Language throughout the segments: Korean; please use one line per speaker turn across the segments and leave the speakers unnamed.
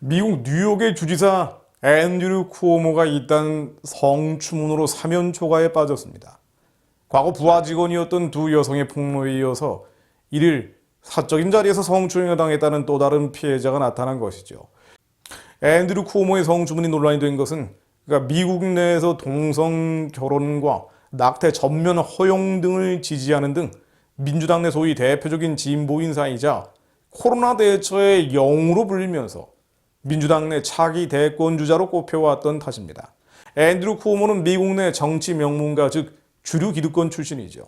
미국 뉴욕의 주지사 앤드류 쿠오모가 이딴 성추문으로 사면 초가에 빠졌습니다. 과거 부하 직원이었던 두 여성의 폭로에 이어서 1일 사적인 자리에서 성추행을 당했다는 또 다른 피해자가 나타난 것이죠. 앤드류 쿠오모의 성추문이 논란이 된 것은 미국 내에서 동성 결혼과 낙태 전면 허용 등을 지지하는 등 민주당 내 소위 대표적인 진보 인사이자 코로나 대처의 영웅으로 불리면서 민주당 내 차기 대권주자로 꼽혀왔던 탓입니다. 앤드류 쿠오모는 미국 내 정치 명문가, 즉 주류 기득권 출신이죠.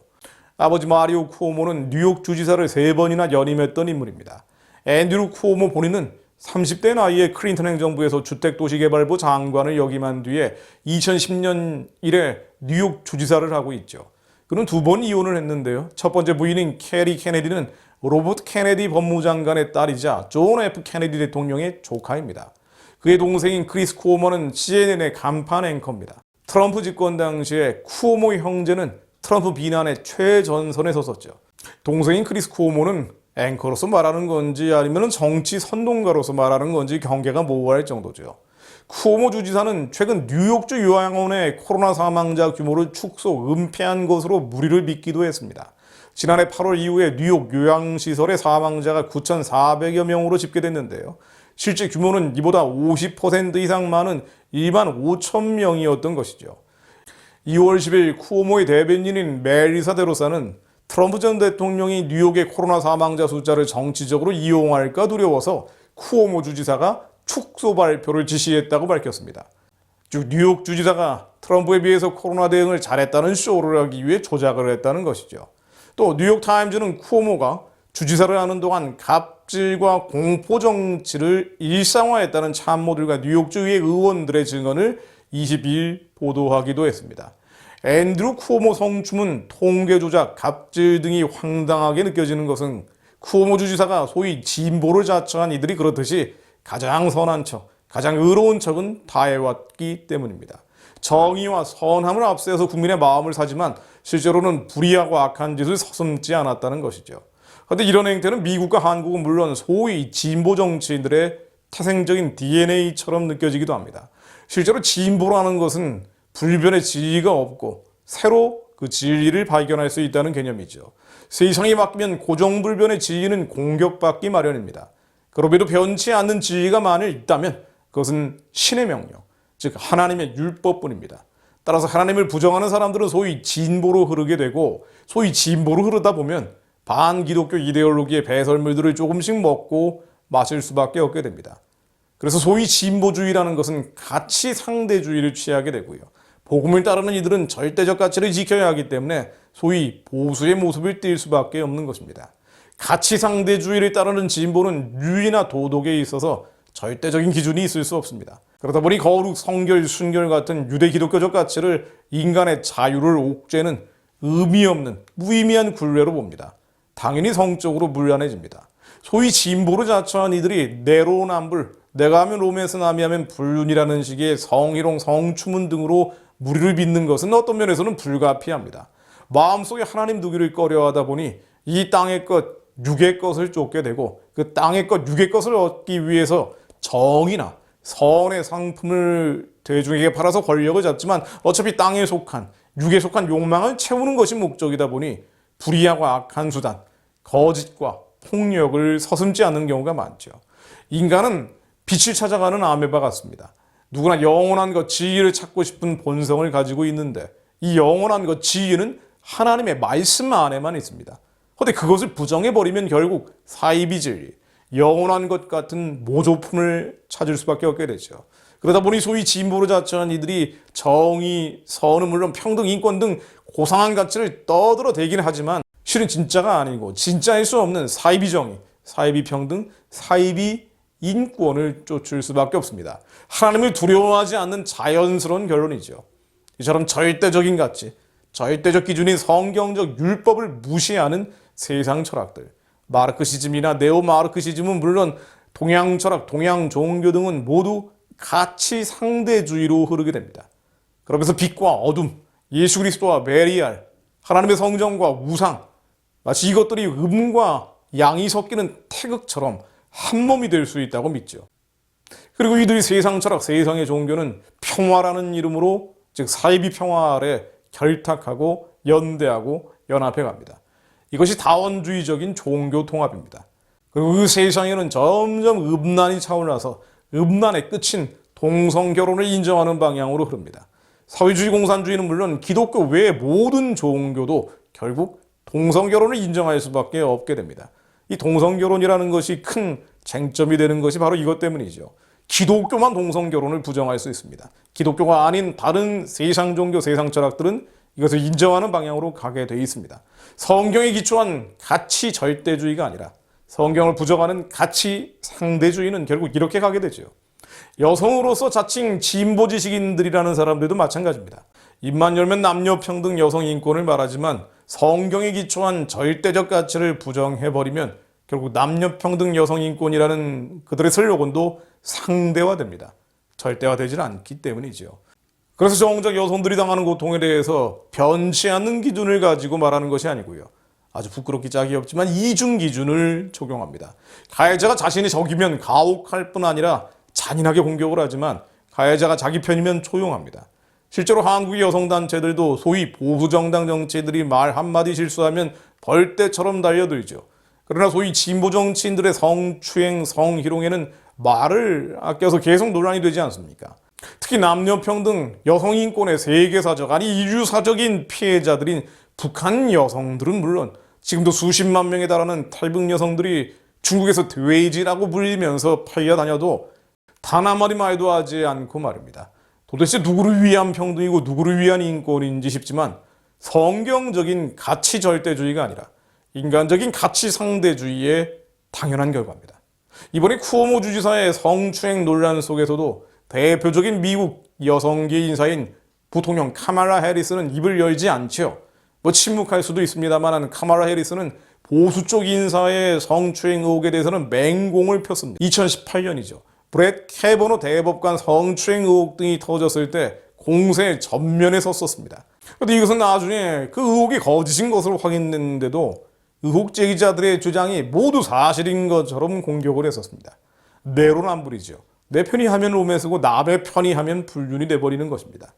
아버지 마리오 쿠오모는 뉴욕 주지사를 3번이나 연임했던 인물입니다. 앤드류 쿠오모 본인은 30대 나이에 클린턴 행정부에서 주택도시개발부 장관을 역임한 뒤에 2010년 이래 뉴욕 주지사를 하고 있죠. 그는 2번 이혼을 했는데요. 첫 번째 부인인 캐리 케네디는 로버트 케네디 법무장관의 딸이자 존 F 케네디 대통령의 조카입니다. 그의 동생인 크리스 쿠오모는 CNN의 간판 앵커입니다. 트럼프 집권 당시에 쿠오모 형제는 트럼프 비난의 최전선에 섰었죠. 동생인 크리스 쿠오모는 앵커로서 말하는 건지 아니면 정치 선동가로서 말하는 건지 경계가 모호할 정도죠. 쿠오모 주지사는 최근 뉴욕주 요양원의 코로나 사망자 규모를 축소, 은폐한 것으로 무리를 빚기도 했습니다. 지난해 8월 이후에 뉴욕 요양시설의 사망자가 9,400여 명으로 집계됐는데요. 실제 규모는 이보다 50% 이상 많은 2만 5천 명이었던 것이죠. 2월 10일 쿠오모의 대변인인 멜리사 데로사는 트럼프 전 대통령이 뉴욕의 코로나 사망자 숫자를 정치적으로 이용할까 두려워서 쿠오모 주지사가 축소 발표를 지시했다고 밝혔습니다. 즉 뉴욕 주지사가 트럼프에 비해서 코로나 대응을 잘했다는 쇼를 하기 위해 조작을 했다는 것이죠. 또 뉴욕타임즈는 쿠오모가 주지사를 하는 동안 갑질과 공포정치를 일상화했다는 참모들과 뉴욕주의 의원들의 증언을 22일 보도하기도 했습니다. 앤드류 쿠오모 성추문, 통계 조작, 갑질 등이 황당하게 느껴지는 것은 쿠오모 주지사가 소위 진보를 자처한 이들이 그렇듯이 가장 선한 척, 가장 의로운 척은 다해왔기 때문입니다. 정의와 선함을 앞세워서 국민의 마음을 사지만 실제로는 불의하고 악한 짓을 서슴지 않았다는 것이죠. 그런데 이런 행태는 미국과 한국은 물론 소위 진보 정치인들의 태생적인 DNA처럼 느껴지기도 합니다. 실제로 진보라는 것은 불변의 진리가 없고 새로 그 진리를 발견할 수 있다는 개념이죠. 세상이 바뀌면 고정불변의 진리는 공격받기 마련입니다. 그럼에도 변치 않는 진리가 만일 있다면 그것은 신의 명령, 즉 하나님의 율법뿐입니다. 따라서 하나님을 부정하는 사람들은 소위 진보로 흐르게 되고, 소위 진보로 흐르다 보면 반기독교 이데올로기의 배설물들을 조금씩 먹고 마실 수밖에 없게 됩니다. 그래서 소위 진보주의라는 것은 가치 상대주의를 취하게 되고요. 복음을 따르는 이들은 절대적 가치를 지켜야 하기 때문에 소위 보수의 모습을 띌 수밖에 없는 것입니다. 가치 상대주의를 따르는 진보는 윤리나 도덕에 있어서 절대적인 기준이 있을 수 없습니다. 그러다 보니 거룩, 성결, 순결 같은 유대 기독교적 가치를 인간의 자유를 옥죄는 의미 없는 무의미한 굴레로 봅니다. 당연히 성적으로 문란해집니다. 소위 진보를 자처한 이들이 내로남불, 내가 하면 로맨스, 남이 하면 불륜이라는 식의 성희롱, 성추문 등으로 무리를 빚는 것은 어떤 면에서는 불가피합니다. 마음속에 하나님 두기를 꺼려하다 보니 이 땅의 것, 육의 것을 쫓게 되고 그 땅의 것, 육의 것을 얻기 위해서 정의나 선의 상품을 대중에게 팔아서 권력을 잡지만 어차피 땅에 속한, 육에 속한 욕망을 채우는 것이 목적이다 보니 불의하고 악한 수단, 거짓과 폭력을 서슴지 않는 경우가 많죠. 인간은 빛을 찾아가는 아메바 같습니다. 누구나 영원한 것, 진리를 찾고 싶은 본성을 가지고 있는데 이 영원한 것, 진리는 하나님의 말씀 안에만 있습니다. 그런데 그것을 부정해버리면 결국 사이비 진리, 영원한 것 같은 모조품을 찾을 수밖에 없게 되죠. 그러다 보니 소위 진보로 자처한 이들이 정의, 선은 물론 평등, 인권 등 고상한 가치를 떠들어대긴 하지만 실은 진짜가 아니고 진짜일 수 없는 사이비 정의, 사이비 평등, 사이비 인권을 쫓을 수밖에 없습니다. 하나님을 두려워하지 않는 자연스러운 결론이죠. 이처럼 절대적인 가치, 절대적 기준인 성경적 율법을 무시하는 세상 철학들, 마르크시즘이나 네오마르크시즘은 물론 동양 철학, 동양 종교 등은 모두 가치 상대주의로 흐르게 됩니다. 그러면서 빛과 어둠, 예수 그리스도와 베리알, 하나님의 성전과 우상, 마치 이것들이 음과 양이 섞이는 태극처럼 한 몸이 될 수 있다고 믿죠. 그리고 이들이 세상 철학, 세상의 종교는 평화라는 이름으로, 즉 사이비 평화 아래 결탁하고 연대하고 연합해 갑니다. 이것이 다원주의적인 종교 통합입니다. 그리고 그 세상에는 점점 음란이 차올라서 음란의 끝인 동성결혼을 인정하는 방향으로 흐릅니다. 사회주의 공산주의는 물론 기독교 외의 모든 종교도 결국 동성결혼을 인정할 수밖에 없게 됩니다. 이 동성결혼이라는 것이 큰 쟁점이 되는 것이 바로 이것 때문이죠. 기독교만 동성결혼을 부정할 수 있습니다. 기독교가 아닌 다른 세상 종교, 세상 철학들은 이것을 인정하는 방향으로 가게 돼 있습니다. 성경에 기초한 가치 절대주의가 아니라 성경을 부정하는 가치 상대주의는 결국 이렇게 가게 되죠. 여성으로서 자칭 진보 지식인들이라는 사람들도 마찬가지입니다. 입만 열면 남녀평등 여성 인권을 말하지만 성경에 기초한 절대적 가치를 부정해버리면 결국 남녀평등 여성 인권이라는 그들의 슬로건도 상대화됩니다. 절대화되지는 않기 때문이죠. 그래서 정작 여성들이 당하는 고통에 대해서 변치 않는 기준을 가지고 말하는 것이 아니고요. 아주 부끄럽기 짝이 없지만 이중 기준을 적용합니다. 가해자가 자신이 적이면 가혹할 뿐 아니라 잔인하게 공격을 하지만 가해자가 자기 편이면 초용합니다. 실제로 한국의 여성단체들도 소위 보수정당 정치들이 말 한마디 실수하면 벌떼처럼 달려들죠. 그러나 소위 진보 정치인들의 성추행, 성희롱에는 말을 아껴서 계속 논란이 되지 않습니까? 특히 남녀평등, 여성인권의 세계사적, 아니 인류사적인 피해자들인 북한 여성들은 물론 지금도 수십만 명에 달하는 탈북 여성들이 중국에서 돼지라고 불리면서 팔려다녀도 단 한마디 말도 하지 않고 말입니다. 도대체 누구를 위한 평등이고 누구를 위한 인권인지 싶지만 성경적인 가치 절대주의가 아니라 인간적인 가치 상대주의의 당연한 결과입니다. 이번에 쿠오모 주지사의 성추행 논란 속에서도 대표적인 미국 여성계 인사인 부통령 카말라 해리스는 입을 열지 않죠. 침묵할 수도 있습니다만 카말라 해리스는 보수 쪽 인사의 성추행 의혹에 대해서는 맹공을 폈습니다. 2018년이죠. 브렛 캐버너 대법관 성추행 의혹 등이 터졌을 때 공세 전면에 섰었습니다. 그런데 이것은 나중에 그 의혹이 거짓인 것으로 확인됐는데도 의혹 제기자들의 주장이 모두 사실인 것처럼 공격을 했었습니다. 내로남불이죠. 내 편이 하면 로맨스고 남의 편이 하면 불륜이 돼버리는 것입니다.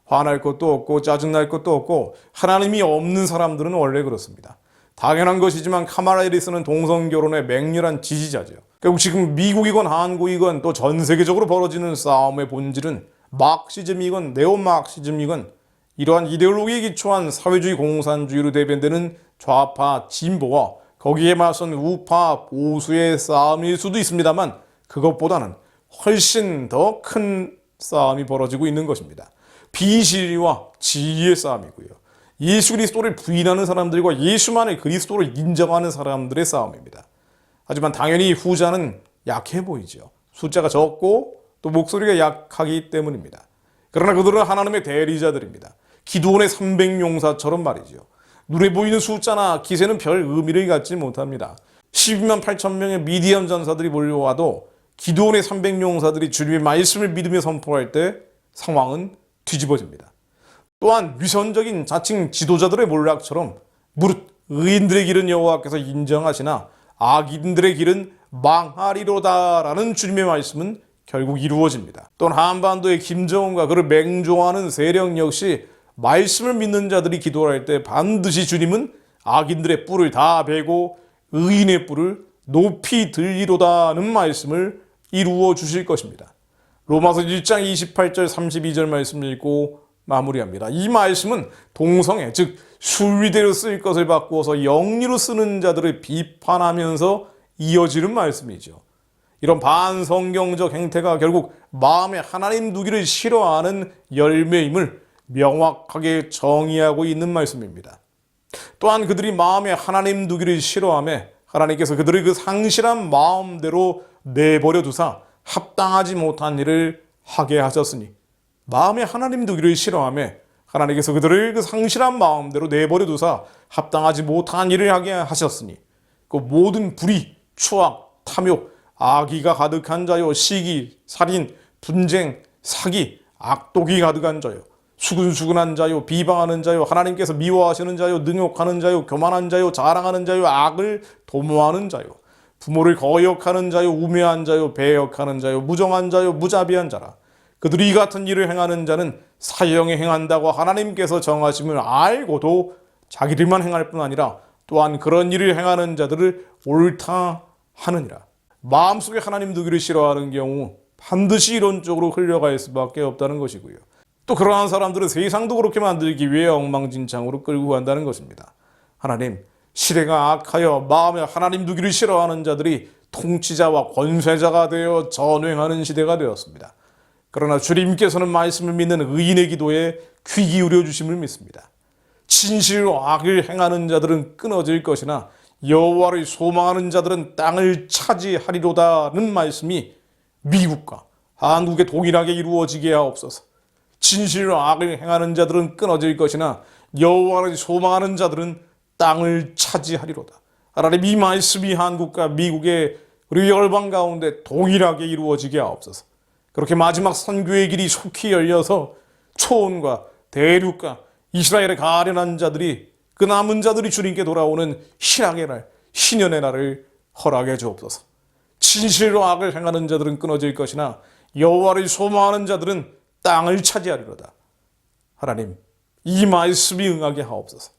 화날 것도 없고 짜증날 것도 없고 하나님이 없는 사람들은 원래 그렇습니다. 당연한 것이지만 카말라 해리스는 동성결혼의 맹렬한 지지자죠. 결국 지금 미국이건 한국이건 또 전 세계적으로 벌어지는 싸움의 본질은 마크시즘이건 네오마크시즘이건 이러한 이데올로기에 기초한 사회주의 공산주의로 대변되는 좌파 진보와 거기에 맞선 우파 보수의 싸움일 수도 있습니다만 그것보다는 훨씬 더 큰 싸움이 벌어지고 있는 것입니다. 비실리와 지위의 싸움이고요. 예수 그리스도를 부인하는 사람들과 예수만을 그리스도로 인정하는 사람들의 싸움입니다. 하지만 당연히 후자는 약해 보이죠. 숫자가 적고 또 목소리가 약하기 때문입니다. 그러나 그들은 하나님의 대리자들입니다. 기도원의 300용사처럼 말이죠. 눈에 보이는 숫자나 기세는 별 의미를 갖지 못합니다. 12만 8천 명의 미디안 전사들이 몰려와도 기도원의 300용사들이 주님의 말씀을 믿으며 선포할 때 상황은 뒤집어집니다. 또한 위선적인 자칭 지도자들의 몰락처럼 무릇 의인들의 길은 여호와께서 인정하시나 악인들의 길은 망하리로다라는 주님의 말씀은 결국 이루어집니다. 또한 한반도의 김정은과 그를 맹조하는 세력 역시 말씀을 믿는 자들이 기도할 때 반드시 주님은 악인들의 뿔을 다 베고 의인의 뿔을 높이 들리로다는 말씀을 이루어 주실 것입니다. 로마서 1장 28절 32절 말씀 읽고 마무리합니다. 이 말씀은 동성애, 즉 술위대로 쓸 것을 바꾸어서 영리로 쓰는 자들을 비판하면서 이어지는 말씀이죠. 이런 반성경적 행태가 결국 마음에 하나님 두기를 싫어하는 열매임을 명확하게 정의하고 있는 말씀입니다. 또한 그들이 마음에 하나님 두기를 싫어하며 하나님께서 그들의 그 상실한 마음대로 내버려 두사 합당하지 못한 일을 하게 하셨으니 마음에 하나님 두기를 싫어하며 하나님께서 그들을 그 상실한 마음대로 내버려 두사 합당하지 못한 일을 하게 하셨으니 그 모든 불의, 추악, 탐욕, 악의가 가득한 자요, 시기, 살인, 분쟁, 사기, 악독이 가득한 자요, 수근수근한 자요, 비방하는 자요, 하나님께서 미워하시는 자요, 능욕하는 자요, 교만한 자요, 자랑하는 자요, 악을 도모하는 자요, 부모를 거역하는 자요, 우매한 자요, 배역하는 자요, 무정한 자요, 무자비한 자라. 그들이 이 같은 일을 행하는 자는 사형에 행한다고 하나님께서 정하심을 알고도 자기들만 행할 뿐 아니라 또한 그런 일을 행하는 자들을 옳다 하느니라. 마음속에 하나님 두기를 싫어하는 경우 반드시 이론적으로 흘러갈 수밖에 없다는 것이고요. 또 그러한 사람들은 세상도 그렇게 만들기 위해 엉망진창으로 끌고 간다는 것입니다. 하나님, 시대가 악하여 마음에 하나님 두기를 싫어하는 자들이 통치자와 권세자가 되어 전횡하는 시대가 되었습니다. 그러나 주님께서는 말씀을 믿는 의인의 기도에 귀 기울여 주심을 믿습니다. 진실로 악을 행하는 자들은 끊어질 것이나 여호와를 소망하는 자들은 땅을 차지하리로다는 말씀이 미국과 한국에 동일하게 이루어지게 하옵소서. 진실로 악을 행하는 자들은 끊어질 것이나 여호와를 소망하는 자들은 땅을 차지하리로다. 하나님, 이 말씀이 한국과 미국의 우리 열방 가운데 동일하게 이루어지게 하옵소서. 그렇게 마지막 선교의 길이 속히 열려서 초원과 대륙과 이스라엘에 가련한 자들이, 그 남은 자들이 주님께 돌아오는 신앙의 날, 신년의 날을 허락해 주옵소서. 진실로 악을 행하는 자들은 끊어질 것이나 여호와를 소망하는 자들은 땅을 차지하리로다. 하나님, 이 말씀이 응하게 하옵소서.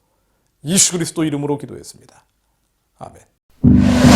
예수 그리스도 이름으로 기도했습니다. 아멘.